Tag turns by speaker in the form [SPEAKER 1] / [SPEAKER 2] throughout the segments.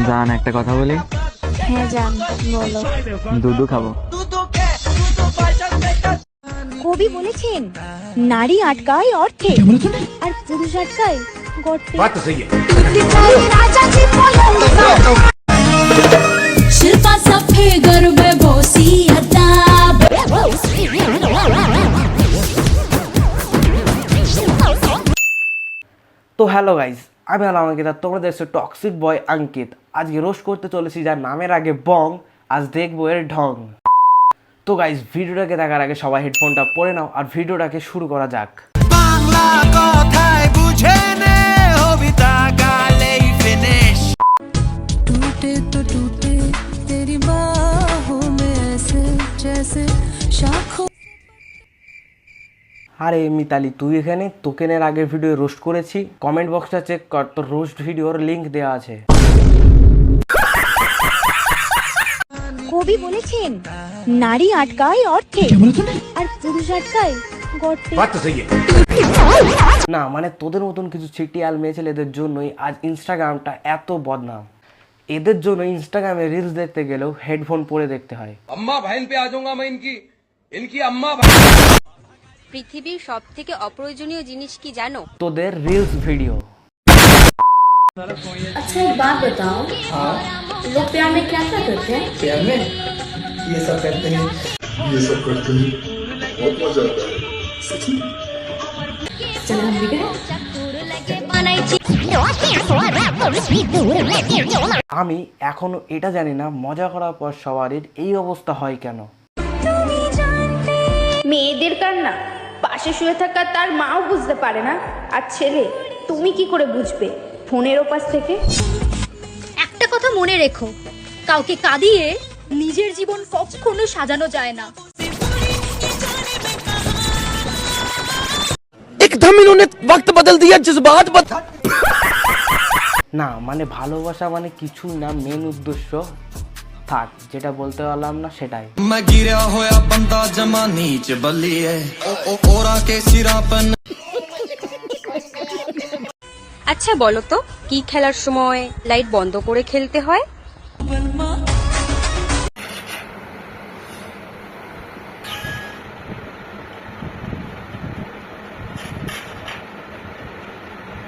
[SPEAKER 1] জান একটা কথা বলি।
[SPEAKER 2] হ্যাঁ জান, বলো।
[SPEAKER 1] দুধু খাবো।
[SPEAKER 2] কবি বলেছেন, নারী আটকায় অর্থে আর পুরুষ আটকায় গর্তে।
[SPEAKER 3] शिल्पा सफे घर में बोसी अदा
[SPEAKER 4] তো হ্যালো গাইজ, আমি হলাম অঙ্কিত আর তোমরা দেখছো টক্সিক বয় অঙ্কিত। আজকে রোস্ট করতে চলেছি যার নামের আগে বং, আজ দেখবো এর ঢং। তো গাইজ, ভিডিওটাকে দেখার আগে সবাই হেডফোনটা পরে নাও আর ভিডিওটাকে শুরু করা যাক।
[SPEAKER 5] বাংলা কথায় বুঝে নে কবিতা গালেই ফিনিশ।
[SPEAKER 3] टूटे तो टूटे तेरी बाहों में ऐसे जैसे शाखों।
[SPEAKER 4] আরে মিতালি, তুই এখানে? তোকেনের আগের ভিডিও রোস্ট করেছি, কমেন্ট বক্সটা চেক কর, তোর রোস্ট ভিডিওর লিংক দেওয়া আছে।
[SPEAKER 2] কবি বলেছেন, নারী আটকায় অর্থে আর পুরুষ আটকায় গর্তে।
[SPEAKER 4] না মানে তোদের মতন কিছু ছিটিয়াল মেয়ে ছেলেদের জন্যই আজ ইনস্টাগ্রামটা এত বদনাম। এদের জন্য ইনস্টাগ্রামে রিলস দেখতে গেলেও হেডফোন পরে দেখতে হয়।
[SPEAKER 6] अम्मा बहन पे आ जाऊंगा मैं इनकी इनकी अम्मा
[SPEAKER 7] পৃথিবীর সব থেকে অপ্রয়োজনীয় জিনিস কি জানো?
[SPEAKER 4] তোদের রিলস ভিডিও।
[SPEAKER 8] अच्छा एक बात बताओ, लोग प्यार में क्या क्या करते हैं?
[SPEAKER 5] प्यार में ये सब करते हैं।
[SPEAKER 9] बहुत मजा आता है।
[SPEAKER 8] चलो हम भी करें।
[SPEAKER 4] আমি এখনো এটা জানি না মজা করার পর সবারই এই অবস্থা হয় কেন।
[SPEAKER 10] মেয়েদের কান্না পাশে শুয়ে থাকা তার মাও বুঝতে পারে না, আর ছেলে তুমি কি করে বুঝবে ফোনের ওপাশ থেকে?
[SPEAKER 2] একটা কথা মনে রেখো, কাউকে কাঁদিয়ে নিজের জীবন কখনো সাজানো যায় না।
[SPEAKER 5] एकदम इन्होंने वक्त बदल दिया, जज्बात बदल।
[SPEAKER 4] না মানে ভালোবাসা মানে কিছুই না, মেন উদ্দেশ্য থাক, যেটা বলতে পারলাম না সেটাই।
[SPEAKER 5] मैं गिरा होया बंदा जमा नीच बलिए ओरा के सिरा पर।
[SPEAKER 7] আচ্ছা বলো তো, কি খেলার সময় লাইট বন্ধ করে খেলতে হয়?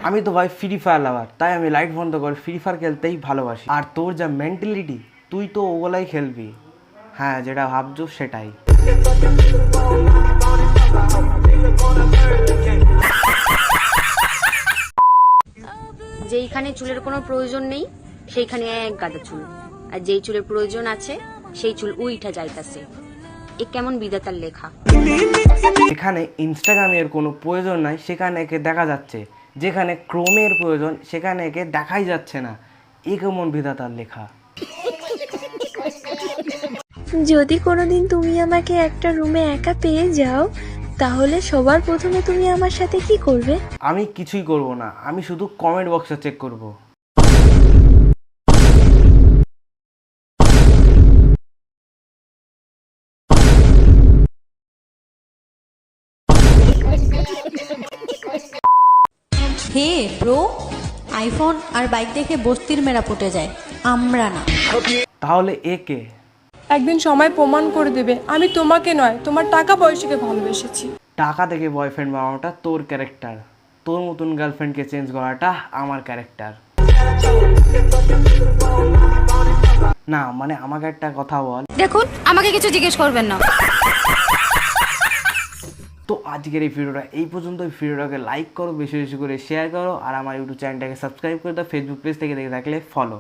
[SPEAKER 4] আমি তো ভাই ফ্রি ফায়ার লাভার, তাই আমি লাইট বন্ধ করে ফ্রি ফায়ার খেলতেই ভালোবাসি। আর তোর যা মেন্টালিটি, তুই তো ওগুলাই খেলবি। হ্যাঁ, যেটা ভাবছো সেটাই।
[SPEAKER 7] যেইখানে চুলের কোনো প্রয়োজন নেই সেইখানে এক গাদা চুল, আর যেই চুলের প্রয়োজন আছে সেই চুল উইঠা যাইতাছে। এ কেমন বিধাতার লেখা!
[SPEAKER 4] যেখানে ইনস্টাগ্রামের কোনো প্রয়োজন নাই সেখানে একে দেখা যাচ্ছে, যেখানে ক্রোমের প্রয়োজন সেখানে একে দেখাই যাচ্ছে না। এ কেমন বিধাতার লেখা!
[SPEAKER 2] যদি কোনোদিন তুমি আমাকে একটা রুমে একা পেয়ে যাও, তাহলে সবার প্রথমে তুমি আমার সাথে কি করবে?
[SPEAKER 4] আমি কিছুই করব না, আমি শুধু কমেন্ট বক্সে চেক করব।
[SPEAKER 3] হে ব্রো, আইফোন আর বাইক দেখে বস্তির মেরা পটে যায়, আমরা না।
[SPEAKER 4] তাহলে একে
[SPEAKER 11] একদিন সময় প্রমাণ করে দেবে আমি তোমাকে নয়, তোমার টাকা পয়সাকে ভালোবেসেছি।
[SPEAKER 4] টাকা থেকে বয়ফ্রেন্ড বানানোটা তোর ক্যারেক্টার, তোর মতন গার্লফ্রেন্ডকে চেঞ্জ করাটা আমার ক্যারেক্টার। না মানে আমাকে একটা কথা বল।
[SPEAKER 7] দেখুন, আমাকে কিছু জিজ্ঞেস করবেন না।
[SPEAKER 4] তো আজকের এই ভিডিওটা এই পর্যন্ত। ভিডিওটাকে লাইক করো, বেশি বেশি করে শেয়ার করো, আর আমার ইউটিউব চ্যানেলটাকে সাবস্ক্রাইব করে দাও। ফেসবুক পেজ থেকে দেখে থাকলে ফলো।